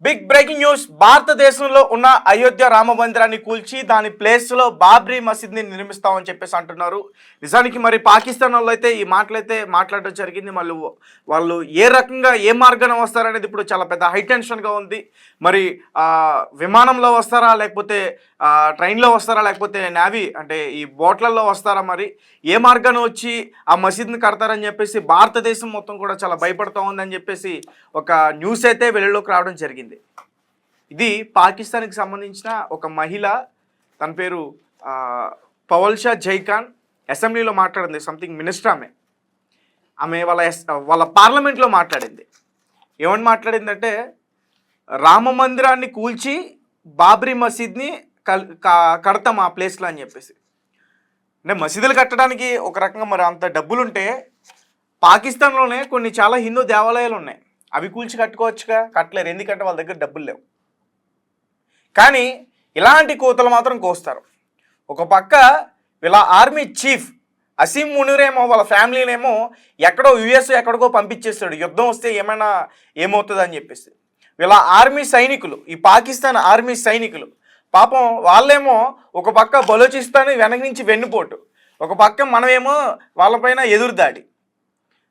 Big breaking news. భారతదేశంలో ఉన్న అయోధ్య రామ మందిరాన్ని కూల్చి దాని ప్లేస్లో బాబ్రీ మసీద్ని నిర్మిస్తామని చెప్పేసి అంటున్నారు. నిజానికి మరి పాకిస్తాన్ వాళ్ళు అయితే ఈ మాటలైతే మాట్లాడడం జరిగింది. మళ్ళీ వాళ్ళు ఏ రకంగా ఏ మార్గాన వస్తారనేది ఇప్పుడు చాలా పెద్ద హై టెన్షన్గా ఉంది. మరి విమానంలో వస్తారా, లేకపోతే ట్రైన్లో వస్తారా, లేకపోతే నేవీ అంటే ఈ బోట్లలో వస్తారా, మరి ఏ మార్గాన వచ్చి ఆ మసీద్ని కడతారని చెప్పేసి భారతదేశం మొత్తం కూడా చాలా భయపడుతూ ఉందని చెప్పేసి ఒక న్యూస్ అయితే వెలుగులోకి రావడం జరిగింది. ఇది పాకిస్తాన్కి సంబంధించిన ఒక మహిళ, తన పేరు పవల్షా జైఖాన్, అసెంబ్లీలో మాట్లాడింది. సంథింగ్ మినిస్టర్ ఆమె వాళ్ళ పార్లమెంట్లో మాట్లాడింది. ఏమని మాట్లాడిందంటే, రామ మందిరాన్ని కూల్చి బాబ్రీ మసీద్ని కడతాం ఆ ప్లేస్లో అని చెప్పేసి. అంటే మసీదులు కట్టడానికి ఒక రకంగా మరి అంత డబ్బులుంటే పాకిస్తాన్లోనే కొన్ని చాలా హిందూ దేవాలయాలు ఉన్నాయి, అవి కూల్చి కట్టుకోవచ్చుగా. కట్టలేరు, ఎందుకంటే వాళ్ళ దగ్గర డబ్బులు లేవు. కానీ ఇలాంటి కోతలు మాత్రం కోస్తారు. ఒక పక్క వీళ్ళ ఆర్మీ చీఫ్ అసీం మునీరేమో వాళ్ళ ఫ్యామిలీనేమో ఎక్కడో యుఎస్ ఎక్కడికో పంపించేస్తాడు, యుద్ధం వస్తే ఏమైనా ఏమవుతుంది అని చెప్పేసి. వీళ్ళ ఆర్మీ సైనికులు, ఈ పాకిస్తాన్ ఆర్మీ సైనికులు పాపం వాళ్ళేమో ఒక పక్క బలోచిస్తాన్ వెనక నుంచి వెన్నుపోటు, ఒక పక్క మనమేమో వాళ్ళపైన ఎదురుదాడి.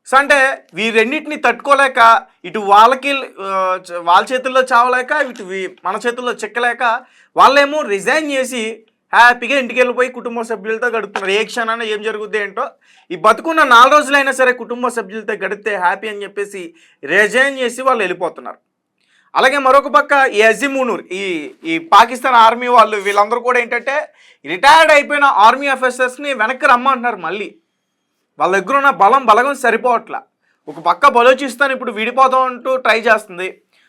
సో అంటే వీరెన్నిటిని తట్టుకోలేక ఇటు వాళ్ళకి వాళ్ళ చేతుల్లో చావలేక, ఇటు మన చేతుల్లో చెక్కలేక వాళ్ళేమో రిజైన్ చేసి హ్యాపీగా ఇంటికి వెళ్ళిపోయి కుటుంబ సభ్యులతో గడుపుతున్నారు. ఏ క్షణాన ఏం జరుగుద్ది ఏంటో, ఈ బతుకున్న 4 రోజులైనా సరే కుటుంబ సభ్యులతో గడిపితే హ్యాపీ అని చెప్పేసి రిజైన్ చేసి వాళ్ళు వెళ్ళిపోతున్నారు. అలాగే మరొక పక్క ఈ అజీమ్ మునీర్, ఈ పాకిస్తాన్ ఆర్మీ వాళ్ళు వీళ్ళందరూ కూడా ఏంటంటే రిటైర్డ్ అయిపోయిన ఆర్మీ ఆఫీసర్స్ని వెనక్కి రమ్మంటున్నారు. మళ్ళీ వాళ్ళ దగ్గర ఉన్న బలగం సరిపోవట్లా. ఒక పక్క బలోచిస్తాన్ ఇప్పుడు విడిపోతాం అంటూ ట్రై చేస్తుంది,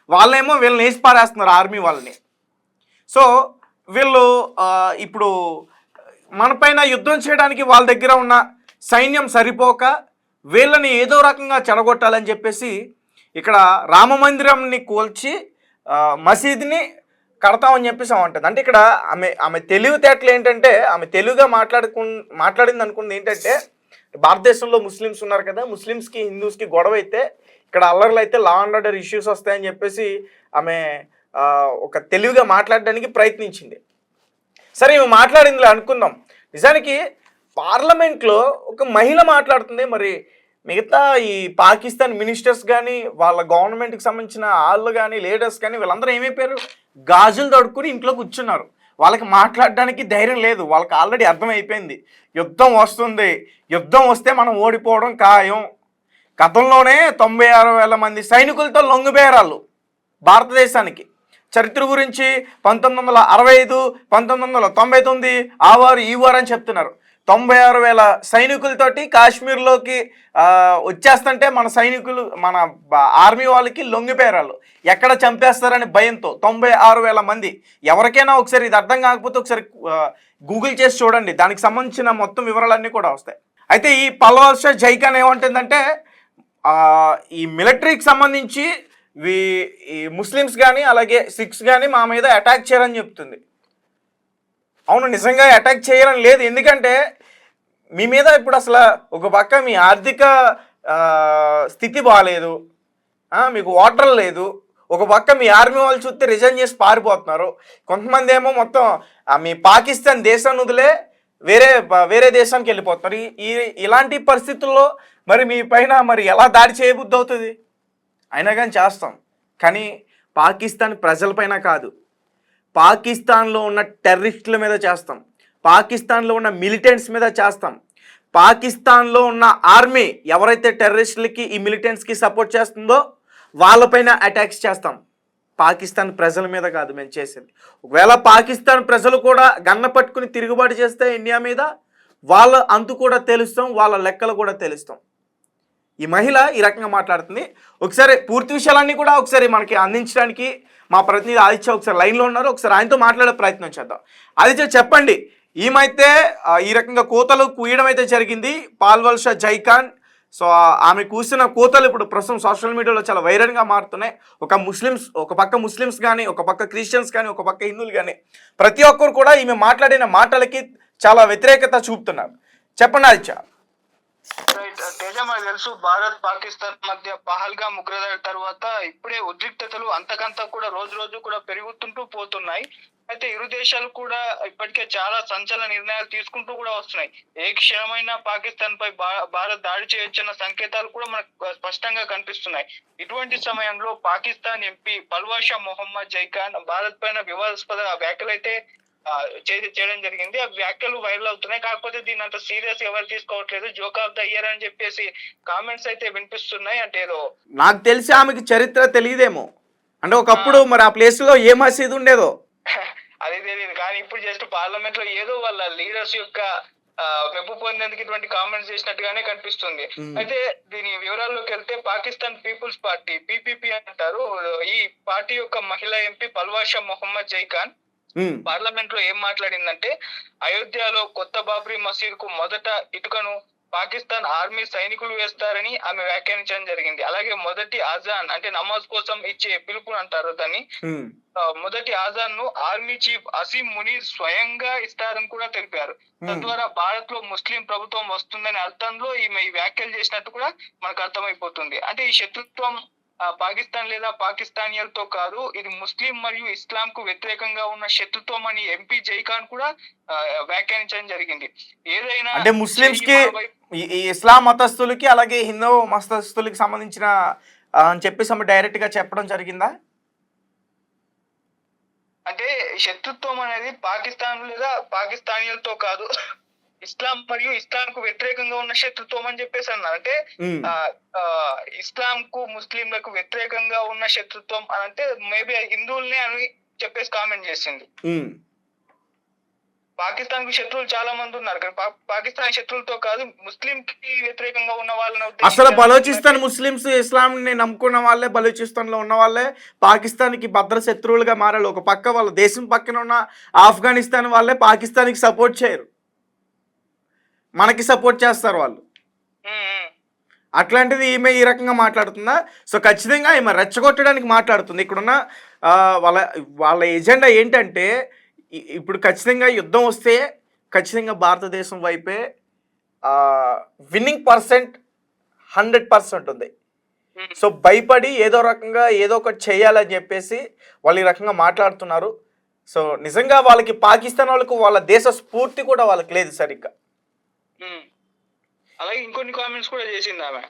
వాళ్ళేమో వీళ్ళని వేసి పారేస్తున్నారు ఆర్మీ వాళ్ళని. సో వీళ్ళు ఇప్పుడు మనపైన యుద్ధం చేయడానికి వాళ్ళ దగ్గర ఉన్న సైన్యం సరిపోక వీళ్ళని ఏదో రకంగా చెడగొట్టాలని చెప్పేసి ఇక్కడ రామ మందిరంని కూల్చి మసీద్ని కడతామని చెప్పేసి అంటుంది. అంటే ఇక్కడ ఆమె తెలివితేటలు ఏంటంటే, ఆమె తెలుగుగా మాట్లాడింది అనుకుంది ఏంటంటే, భారతదేశంలో ముస్లిమ్స్ ఉన్నారు కదా, ముస్లిమ్స్కి హిందూస్కి గొడవ అయితే ఇక్కడ అల్లర్లు అయితే లా అండ్ ఆర్డర్ ఇష్యూస్ వస్తాయని చెప్పేసి ఆమె ఒక తెలివిగా మాట్లాడడానికి ప్రయత్నించింది. సరే ఇవి మాట్లాడిందిలే అనుకుందాం. నిజానికి పార్లమెంట్లో ఒక మహిళ మాట్లాడుతుంది. మరి మిగతా ఈ పాకిస్తాన్ మినిస్టర్స్ కానీ వాళ్ళ గవర్నమెంట్కి సంబంధించిన వాళ్ళు కానీ లీడర్స్ కానీ వీళ్ళందరూ ఏమైపోయారు, గాజులు తడుక్కుని ఇంట్లో కూర్చున్నారు. వాళ్ళకి మాట్లాడడానికి ధైర్యం లేదు. వాళ్ళకి ఆల్రెడీ అర్థమైపోయింది యుద్ధం వస్తుంది, యుద్ధం వస్తే మనం ఓడిపోవడం ఖాయం. గతంలోనే 96,000 మంది సైనికులతో లొంగిపోయారు భారతదేశానికి. చరిత్ర గురించి 1965, 1999 ఆ వారు ఈ వారు అని చెప్తున్నారు. 96,000 సైనికులతోటి కాశ్మీర్లోకి వచ్చేస్తుంటే మన సైనికులు, మన ఆర్మీ వాళ్ళకి లొంగిపోయారు. ఎక్కడ చంపేస్తారని భయంతో 96,000 మంది. ఎవరికైనా ఒకసారి ఇది అర్థం కాకపోతే ఒకసారి గూగుల్ చేసి చూడండి, దానికి సంబంధించిన మొత్తం వివరాలన్నీ కూడా వస్తాయి. అయితే ఈ పల్వాల్షా జైఖాన్ ఏమంటుందంటే, ఈ మిలిటరీకి సంబంధించి ఈ ముస్లిమ్స్ కానీ అలాగే సిఖ్స్ కానీ మా మీద అటాక్ చేయరని చెప్తుంది. అవును, నిజంగా అటాక్ చేయాలని లేదు. ఎందుకంటే మీ మీద ఇప్పుడు అసలు ఒక పక్క మీ ఆర్థిక స్థితి బాగాలేదు, మీకు వాటర్ లేదు, ఒక పక్క మీ ఆర్మీ వాళ్ళు చూస్తే రిజైన్ చేసి పారిపోతున్నారు. కొంతమంది ఏమో మొత్తం మీ పాకిస్తాన్ దేశాన్ని వదిలే వేరే దేశానికి వెళ్ళిపోతున్నారు. ఇలాంటి పరిస్థితుల్లో మరి మీ పైన మరి ఎలా దాడి చేయబుద్ధి అవుతుంది? అయినా కానీ చేస్తాం, కానీ పాకిస్తాన్ ప్రజలపైన కాదు, పాకిస్తాన్లో ఉన్న టెర్రరిస్టుల మీద చేస్తాం, పాకిస్తాన్లో ఉన్న మిలిటెంట్స్ మీద చేస్తాం. పాకిస్తాన్లో ఉన్న ఆర్మీ ఎవరైతే టెర్రరిస్టులకి ఈ మిలిటెంట్స్కి సపోర్ట్ చేస్తుందో వాళ్ళపైన అటాక్స్ చేస్తాం. పాకిస్తాన్ ప్రజల మీద కాదు మేము చేసేది. ఒకవేళ పాకిస్తాన్ ప్రజలు కూడా గన్న పట్టుకుని తిరుగుబాటు చేస్తే ఇండియా మీద, వాళ్ళ అంతు కూడా తెలుస్తాం, వాళ్ళ లెక్కలు కూడా తెలుస్తాం. ఈ మహిళ ఈ రకంగా మాట్లాడుతుంది. ఒకసారి పూర్తి విషయాలన్నీ కూడా ఒకసారి మనకి అందించడానికి మా ప్రతినిధి ఆదిత్య ఒకసారి లైన్లో ఉన్నారు. ఒకసారి ఆయనతో మాట్లాడే ప్రయత్నం చేద్దాం. ఆదిత్య, చెప్పండి, ఈమెతే ఈ రకంగా కోతలు కూయడం అయితే జరిగింది, పల్వాల్షా జైఖాన్. సో ఆమె కూసిన కోతలు ఇప్పుడు ప్రస్తుతం సోషల్ మీడియాలో చాలా వైరల్గా మారుతున్నాయి. ఒక పక్క ముస్లిమ్స్ కానీ, ఒక పక్క క్రిస్టియన్స్ కానీ, ఒక పక్క హిందువులు కానీ, ప్రతి ఒక్కరు కూడా ఈమె మాట్లాడిన మాటలకి చాలా వ్యతిరేకత చూపుతున్నారు. చెప్పండి ఆదిత్య. రైట్ తేజ, మనకు తెలుసు భారత్ పాకిస్తాన్ మధ్య పహల్గామ్ ఉగ్రదాడి తర్వాత ఇప్పుడే ఉద్రిక్తతలు అంతకంతా కూడా రోజు రోజు కూడా పెరుగుతుంటూ పోతున్నాయి. అయితే ఇరు దేశాలు కూడా ఇప్పటికే చాలా సంచలన నిర్ణయాలు తీసుకుంటూ కూడా వస్తున్నాయి. ఏ క్షణమైనా పాకిస్తాన్ పై భారత్ దాడి చేయొచ్చన్న సంకేతాలు కూడా మనకు స్పష్టంగా కనిపిస్తున్నాయి. ఇటువంటి సమయంలో పాకిస్తాన్ ఎంపీ పల్వాషా మొహమ్మద్ జైఖాన్ భారత్ పైన వివాదాస్పద వ్యాఖ్యలైతే చేయడం జరిగింది. ఆ వ్యాఖ్యలు వైరల్ అవుతున్నాయి. కాకపోతే దీన్ని అంత సీరియస్ ఎవరు తీసుకోవట్లేదు. జోక్ ఆఫ్ ద ఇయర్ అని చెప్పేసి కామెంట్స్ అయితే వినిపిస్తున్నాయి. అంటే ఏదో నాకు తెలిసి ఆమెకి చరిత్ర తెలియదేమో, అంటే ఒకప్పుడు మరి ఆ ప్లేస్ లో ఏ మసీదు ఉండేదో అది తెలియదు. కానీ ఇప్పుడు జస్ట్ పార్లమెంట్ లో ఏదో వాళ్ళ లీడర్స్ యొక్క మెప్పు పొందేందుకు ఇటువంటి కామెంట్స్ చేసినట్టుగానే కనిపిస్తుంది. అయితే దీని వివరాల్లోకి వెళ్తే పాకిస్తాన్ పీపుల్స్ పార్టీ PPP అంటారు. ఈ పార్టీ యొక్క మహిళా ఎంపీ పల్వాషా మొహమ్మద్ జైఖాన్ పార్లమెంట్ లో ఏం మాట్లాడిందంటే, అయోధ్యలో కొత్త బాబ్రీ మసీద్ కు మొదట ఇటుకను పాకిస్తాన్ ఆర్మీ సైనికులు వేస్తారని ఆమె వ్యాఖ్యానించడం జరిగింది. అలాగే మొదటి ఆజాన్ అంటే నమాజ్ కోసం ఇచ్చే పిలుపు అంటారు దాన్ని, మొదటి ఆజాన్ ను ఆర్మీ చీఫ్ అసీం మునీర్ స్వయంగా ఇస్తారని కూడా తెలిపారు. తద్వారా భారత్ లో ముస్లిం ప్రభుత్వం వస్తుందనే అర్థంలో ఈమె ఈ వ్యాఖ్యలు చేసినట్టు కూడా మనకు అర్థమైపోతుంది. అంటే ఈ శత్రుత్వం పాకిస్తాన్ లేదా పాకిస్తానియలతో కాదు, ఇది ముస్లిం మరియు ఇస్లాం కు వ్యతిరేకంగా ఉన్న శత్రుత్వం అని ఎంపీ జైఖాన్ కూడా వ్యాఖ్యానించడం జరిగింది. ఏదైనా అంటే ముస్లింస్ కి, ఇస్లాం మతస్థులకి అలాగే హిందూ మతస్థులకి సంబంధించిన అని చెప్పేసి డైరెక్ట్ గా చెప్పడం జరిగిందా? అంటే శత్రుత్వం అనేది పాకిస్తాన్ లేదా పాకిస్తానియలతో కాదు, ఇస్లాం మరియు ఇస్లాం కు వ్యతిరేకంగా ఉన్న శత్రుత్వం అని చెప్పేసి అన్నారు. అంటే ఇస్లాం కు ముస్లింలకు వ్యతిరేకంగా ఉన్న శత్రుత్వం అని అంటే మేబీ హిందువుల్ని అని చెప్పేసి కామెంట్ చేసింది. పాకిస్తాన్ కు శత్రువులు చాలా మంది ఉన్నారు, కానీ పాకిస్తాన్ శత్రువులతో కాదు, ముస్లిం కి వ్యతిరేకంగా ఉన్న వాళ్ళని. అసలు బలోచిస్తాన్ ముస్లింస్ ఇస్లాం ని నమ్ముకున్న వాళ్ళే, బలోచిస్తాన్ లో ఉన్న వాళ్ళే పాకిస్తాన్ కి భద్ర శత్రువులుగా మారాలి. ఒక పక్క వాళ్ళ దేశం పక్కన ఉన్న ఆఫ్ఘనిస్తాన్ వాళ్ళే పాకిస్తాన్ కి సపోర్ట్ చేయరు, మనకి సపోర్ట్ చేస్తారు వాళ్ళు. అట్లాంటిది ఈమె ఈ రకంగా మాట్లాడుతుందా? సో ఖచ్చితంగా ఈమె రెచ్చగొట్టడానికి మాట్లాడుతుంది. ఇక్కడున్న వాళ్ళ వాళ్ళ ఎజెండా ఏంటంటే, ఇప్పుడు ఖచ్చితంగా యుద్ధం వస్తే ఖచ్చితంగా భారతదేశం వైపే విన్నింగ్ పర్సెంట్ 100% ఉంది. సో భయపడి ఏదో రకంగా ఏదో ఒకటి చేయాలని చెప్పేసి వాళ్ళు ఈ రకంగా మాట్లాడుతున్నారు. సో నిజంగా వాళ్ళకి పాకిస్తాన్ వాళ్ళకు వాళ్ళ దేశ స్ఫూర్తి కూడా వాళ్ళకి లేదు సరిగ్గా. అలాగే ఇంకొన్ని కామెంట్స్ కూడా చేసింది ఆమె.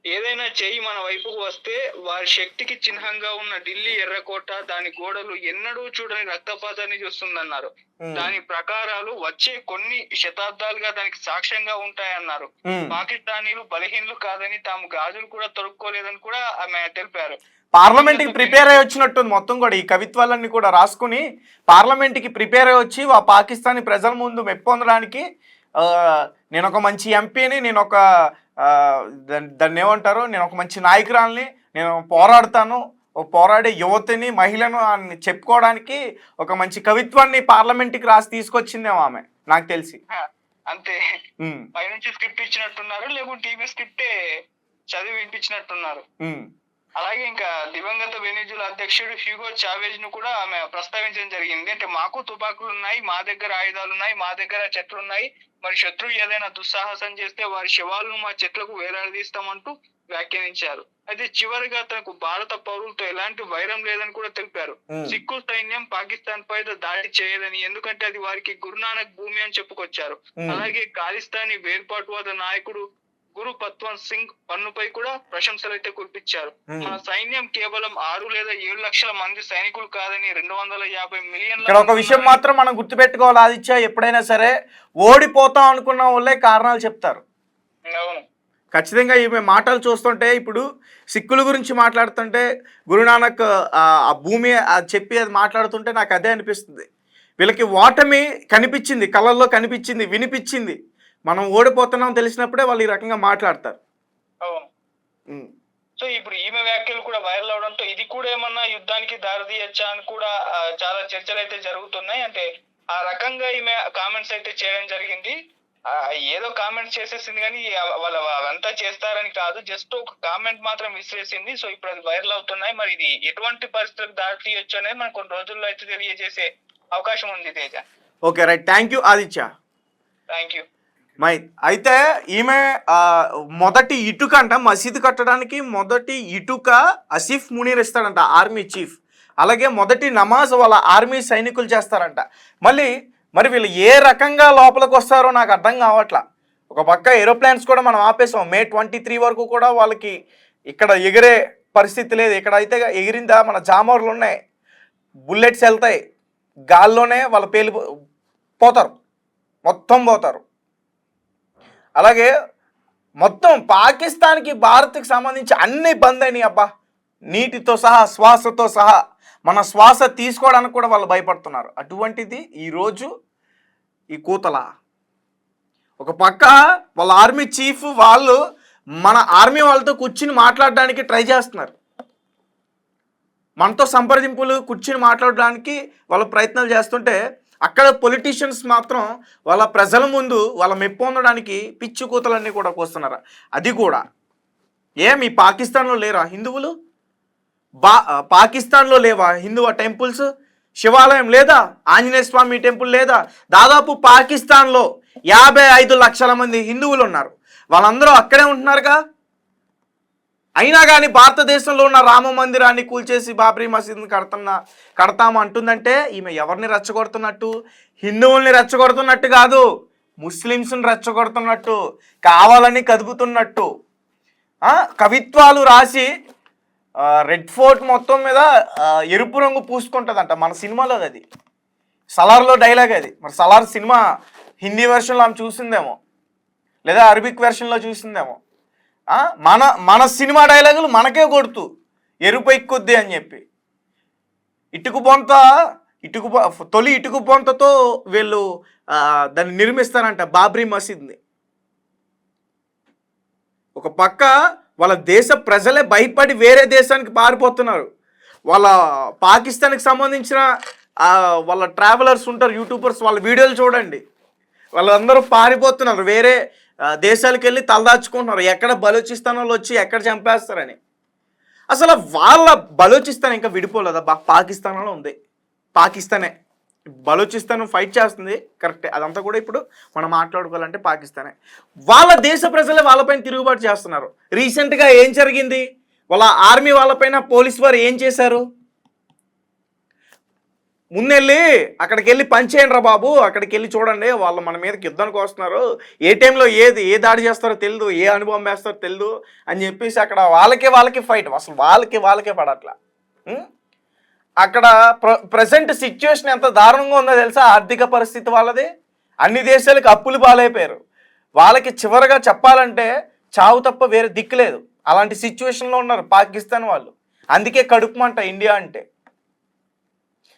ఏదైనా చెయ్యి మన వైపుకు వస్తే వారి శక్తికి చిహ్నంగా ఉన్న ఢిల్లీ ఎర్రకోట దాని గోడలు ఎన్నడూ చూడని రక్తపాతాన్ని చూస్తుందన్నారు. దాని ప్రకారాలు వచ్చే కొన్ని శతాబ్దాలుగా దానికి సాక్ష్యంగా ఉంటాయన్నారు. పాకిస్తానీలు బలహీనలు కాదని, తాము గాజులు కూడా తొడుక్కోలేదని కూడా ఆమె తెలిపారు. పార్లమెంట్ కి ప్రిపేర్ అయ్యి వచ్చినట్టుంది మొత్తం కూడా. ఈ కవిత్వాలన్నీ కూడా రాసుకుని పార్లమెంట్ కి ప్రిపేర్ అయ్యి వచ్చి ఆ పాకిస్తానీ ప్రజల ముందు మెప్పొందడానికి, నేను ఒక మంచి ఎంపీని, నేను ఒక దాన్ని ఏమంటారు, నేను ఒక మంచి నాయకురాల్ని, నేను పోరాడతాను, ఒక పోరాడే యువతిని, మహిళను అని చెప్పుకోవడానికి ఒక మంచి కవిత్వాన్ని పార్లమెంట్కి రాసి తీసుకొచ్చిందేమో ఆమె, నాకు తెలిసి. అంతే, పైనుంచి స్క్రిప్ట్ ఇచ్చినట్టున్నారు, లేకుంటే టీవీ స్క్రిప్టే చదివి వినిపించినట్టున్నారు. అలాగే ఇంకా దివంగత వెనిజులా అధ్యక్షుడు హ్యూగో చావేజ్ ను కూడా ఆమె ప్రస్తావించడం జరిగింది. అంటే మాకు తుపాకులు ఉన్నాయి, మా దగ్గర ఆయుధాలు ఉన్నాయి, మా దగ్గర చెట్లు ఉన్నాయి, మరి శత్రువు ఏదైనా దుస్సాహసం చేస్తే వారి శవాలను మా చెట్లకు వేలాడదీస్తామంటూ వ్యాఖ్యానించారు. అయితే చివరిగా తనకు భారత పౌరులతో ఎలాంటి వైరం లేదని కూడా తెలిపారు. సిక్కు సైన్యం పాకిస్తాన్ పై దాడి చేయదని, ఎందుకంటే అది వారికి గురునానక్ భూమి అని చెప్పుకొచ్చారు. అలాగే ఖాలిస్తానీ వేర్పాటువాద నాయకుడు గురు పత్వంత్ సింగ్ పన్నుపై కూడా ప్రశంసలు అయితే కురిపించారు. మన సైన్యం కేవలం 6 లేదా 7 లక్షల మంది సైనికులు కాదని, 250 మిలియన్ల. ఇక్కడ ఒక విషయం మాత్రం మనం గుర్తుపెట్టుకోవాలి ఆదిత్య, ఎప్పుడైనా సరే ఓడిపోతాం అనుకున్న వాళ్ళే కారణాలు చెప్తారు. ఖచ్చితంగా ఈమె మాటలు చూస్తుంటే, ఇప్పుడు సిక్కుల గురించి మాట్లాడుతుంటే, గురునానక్ ఆ భూమి చెప్పి అది మాట్లాడుతుంటే నాకు అదే అనిపిస్తుంది. వీళ్ళకి ఓటమి కనిపించింది, కళ్ళల్లో కనిపించింది, వినిపించింది. మనం ఓడిపోతున్నాం తెలిసినప్పుడే వాళ్ళు ఈ రకంగా మాట్లాడతారు. సో ఇప్పుడు ఈమె వ్యాఖ్యలు కూడా వైరల్ అవడంతో ఇది కూడా ఏమన్నా యుద్ధానికి దారితీయచ్చా అని కూడా చాలా చర్చలు అయితే జరుగుతున్నాయి. అంటే ఆ రకంగా ఈమె కామెంట్స్ అయితే చేయడం జరిగింది. ఏదో కామెంట్స్ చేసేసింది, కానీ వాళ్ళు అవంతా చేస్తారని కాదు, జస్ట్ ఒక కామెంట్ మాత్రం విసిరేసింది. సో ఇప్పుడు అది వైరల్ అవుతున్నాయి. మరి ఇది ఎటువంటి పరిస్థితులకు దారి తీయొచ్చు అనేది మనకు కొన్ని రోజుల్లో అయితే తెలియజేసే అవకాశం ఉంది Teja. Okay right, thank you Aditya. Thank you. My అయితే ఈమె మొదటి ఇటుక అంట మసీదు కట్టడానికి మొదటి ఇటుక ఆసిఫ్ మునీర్ ఇస్తాడంట, ఆర్మీ చీఫ్. అలాగే మొదటి నమాజ్ వాళ్ళ ఆర్మీ సైనికులు చేస్తారంట. మరి వీళ్ళు ఏ రకంగా లోపలికి వస్తారో నాకు అర్థం కావట్లా. ఒక పక్క ఏరోప్లేన్స్ కూడా మనం ఆపేసాం. May 23 వరకు కూడా వాళ్ళకి ఇక్కడ ఎగిరే పరిస్థితి లేదు. ఇక్కడ అయితే ఎగిరిందా మన జామర్లు ఉన్నాయి, బుల్లెట్స్ వెళ్తాయి, గాల్లోనే వాళ్ళు పోతారు, మొత్తం పోతారు. అలాగే మొత్తం పాకిస్తాన్కి భారత్కి సంబంధించి అన్ని బంద్ అయినాయి అబ్బా, నీటితో సహా శ్వాసతో సహా. మన శ్వాస తీసుకోవడానికి కూడా వాళ్ళు భయపడుతున్నారు. అటువంటిది ఈరోజు ఈ కూతల. ఒక పక్క వాళ్ళ ఆర్మీ చీఫ్ వాళ్ళు మన ఆర్మీ వాళ్ళతో కూర్చుని మాట్లాడడానికి ట్రై చేస్తున్నారు, మనతో సంప్రదింపులు కూర్చుని మాట్లాడడానికి వాళ్ళు ప్రయత్నాలు చేస్తుంటే, అక్కడ పొలిటీషియన్స్ మాత్రం వాళ్ళ ప్రజల ముందు వాళ్ళ మెప్పు పొందడానికి పిచ్చి కూతలన్నీ కూడా కోస్తున్నారు. అది కూడా మీ పాకిస్తాన్లో లేరా హిందువులు? పాకిస్తాన్లో లేవా హిందువు టెంపుల్స్? శివాలయం లేదా? ఆంజనేయ స్వామి టెంపుల్ లేదా? దాదాపు పాకిస్తాన్లో 55 లక్షల మంది హిందువులు ఉన్నారు. వాళ్ళందరూ అక్కడే ఉంటున్నారుగా. అయినా కానీ భారతదేశంలో ఉన్న రామ మందిరాన్ని కూల్చేసి బాబ్రీ మసీద్ని కడతాము అంటుందంటే ఈమె ఎవరిని రెచ్చగొడుతున్నట్టు? హిందువుల్ని రెచ్చగొడుతున్నట్టు కాదు, ముస్లిమ్స్ని రెచ్చగొడుతున్నట్టు, కావాలని కదుపుతున్నట్టు. కవిత్వాలు రాసి రెడ్ ఫోర్ట్ మొత్తం మీద ఎరుపు రంగు పూసుకుంటుందంట. మన సినిమాలో అది సలార్లో డైలాగ్ అది. మరి సలార్ సినిమా హిందీ వెర్షన్లో ఆమె చూసిందేమో, లేదా అరబిక్ వెర్షన్లో చూసిందేమో. మన సినిమా డైలాగులు మనకే కొడుతూ ఎరుపు ఎక్కుద్ది అని చెప్పి తొలి ఇటుకు బొంతతో వీళ్ళు దాన్ని నిర్మిస్తారంట బాబ్రీ మసీద్ని. ఒక పక్క వాళ్ళ దేశ ప్రజలే భయపడి వేరే దేశానికి పారిపోతున్నారు. వాళ్ళ పాకిస్తాన్కి సంబంధించిన వాళ్ళ ట్రావెలర్స్ ఉంటారు, యూట్యూబర్స్, వాళ్ళ వీడియోలు చూడండి. వాళ్ళందరూ పారిపోతున్నారు, వేరే దేశాలకు వెళ్ళి తలదాచుకుంటున్నారు. ఎక్కడ బలూచిస్తాన్ వాళ్ళు వచ్చి ఎక్కడ చంపేస్తారని. అసలు వాళ్ళ బలూచిస్తాన్ ఇంకా విడిపోలేదా? పాకిస్తాన్లో ఉంది. పాకిస్తానే బలూచిస్తాన్ ఫైట్ చేస్తుంది, కరెక్టే. అదంతా కూడా ఇప్పుడు మనం మాట్లాడుకోవాలంటే పాకిస్తానే. వాళ్ళ దేశ ప్రజలే వాళ్ళపైన తిరుగుబాటు చేస్తున్నారు. రీసెంట్గా ఏం జరిగింది? వాళ్ళ ఆర్మీ వాళ్ళపైన పోలీసు వారు ఏం చేశారు? ముందెళ్ళి అక్కడికి వెళ్ళి పనిచేయండి రా బాబు, అక్కడికి వెళ్ళి చూడండి, వాళ్ళు మన మీదకి యుద్ధానికి వస్తున్నారు, ఏ టైంలో ఏ దాడి చేస్తారో తెలియదు, ఏ అనుభవం వేస్తారో తెలియదు అని చెప్పేసి అక్కడ వాళ్ళకే ఫైట్. అసలు వాళ్ళకే పడట్లా. అక్కడ ప్రజెంట్ సిచ్యువేషన్ ఎంత దారుణంగా ఉందో తెలుసా? ఆర్థిక పరిస్థితి వాళ్ళది. అన్ని దేశాలకు అప్పులు పాలైపోయారు. వాళ్ళకి చివరిగా చెప్పాలంటే చావు తప్ప వేరే దిక్కు లేదు. అలాంటి సిచ్యువేషన్లో ఉన్నారు పాకిస్తాన్ వాళ్ళు. అందుకే కడుపుమంట ఇండియా అంటే.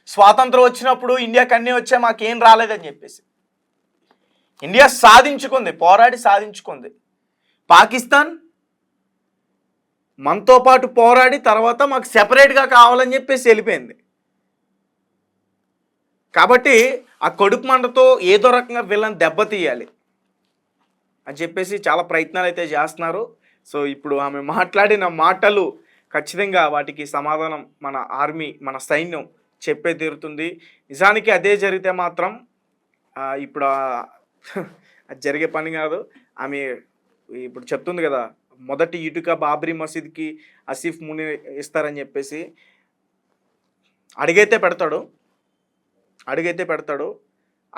స్వాతంత్రం వచ్చినప్పుడు ఇండియాకి అన్నీ వచ్చాయి, మాకేం రాలేదని చెప్పేసి. ఇండియా సాధించుకుంది, పోరాడి సాధించుకుంది. పాకిస్తాన్ మనతో పాటు పోరాడి తర్వాత మాకు సెపరేట్గా కావాలని చెప్పేసి వెళ్ళిపోయింది. కాబట్టి ఆ కడుపు మంటతో ఏదో రకంగా వీళ్ళని దెబ్బతీయాలి అని చెప్పేసి చాలా ప్రయత్నాలు అయితే చేస్తున్నారు. సో ఇప్పుడు ఆమె మాట్లాడిన మాటలు ఖచ్చితంగా వాటికి సమాధానం మన ఆర్మీ, మన సైన్యం చెప్పే తీరుతుంది. నిజానికి అదే జరిగితే మాత్రం ఇప్పుడు అది జరిగే పని కాదు. ఆమె ఇప్పుడు చెప్తుంది కదా, మొదటి ఇటుక బాబ్రీ మసీద్కి ఆసిఫ్ మునీర్ ఇస్తారని చెప్పేసి. అడిగైతే పెడతాడు.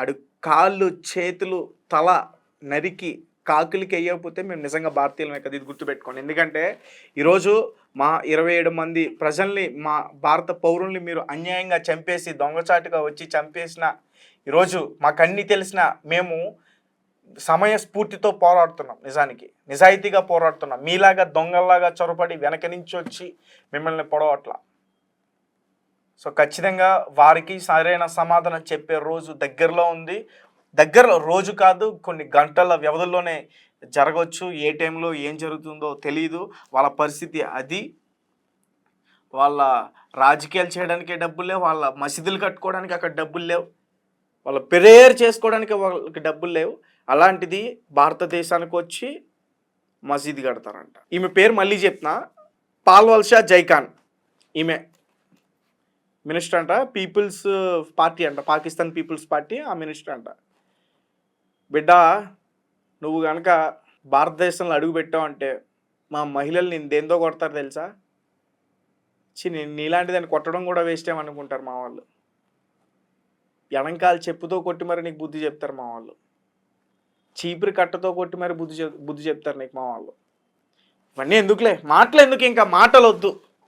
అడు కాళ్ళు చేతులు తల నరికి కాకులకి వేయకపోతే మేము నిజంగా భారతీయులమే కదా, ఇది గుర్తుపెట్టుకోండి. ఎందుకంటే ఈరోజు మా 27 మంది ప్రజల్ని, మా భారత పౌరుల్ని మీరు అన్యాయంగా చంపేసి, దొంగచాటుగా వచ్చి చంపేసిన ఈరోజు మాకన్నీ తెలిసిన మేము సమయస్ఫూర్తితో పోరాడుతున్నాం. నిజాయితీగా పోరాడుతున్నాం. మీలాగా దొంగల్లాగా చొరబడి వెనక నుంచి వచ్చి మిమ్మల్ని పొడవట్లా. సో ఖచ్చితంగా వారికి సరైన సమాధానం చెప్పే రోజు దగ్గరలో ఉంది. రోజు కాదు, కొన్ని గంటల వ్యవధిలోనే జరగవచ్చు. ఏ టైంలో ఏం జరుగుతుందో తెలియదు. వాళ్ళ పరిస్థితి అది. వాళ్ళ రాజకీయాలు చేయడానికే డబ్బులు లేవు, వాళ్ళ మసీదులు కట్టుకోవడానికి అక్కడ డబ్బులు లేవు, వాళ్ళ ప్రేయర్ చేసుకోవడానికి వాళ్ళకి డబ్బులు లేవు. అలాంటిది భారతదేశానికి వచ్చి మసీదు కడతారంట. ఈమె పేరు మళ్ళీ చెప్తున్నా, పాల్వల్షా జైఖాన్. ఈమె మినిస్టర్ అంట, పీపుల్స్ పార్టీ అంట, పాకిస్తాన్ పీపుల్స్ పార్టీ ఆ మినిస్టర్ అంట. బిడ్డ నువ్వు కనుక భారతదేశంలో అడుగు పెట్టావంటే మా మహిళలు నేను దేంతో కొడతారు తెలుసా? నీలాంటి దాన్ని కొట్టడం కూడా వేస్ట్ ఏమనుకుంటారు మా వాళ్ళు. ఎడంకాలు చెప్పుతో కొట్టి మరి నీకు బుద్ధి చెప్తారు మా వాళ్ళు. చీపురి కట్టతో కొట్టి మరి బుద్ధి చెప్తారు నీకు మా వాళ్ళు. ఇవన్నీ ఎందుకులే, మాటలు ఎందుకు, ఇంకా మాటలు వద్దు.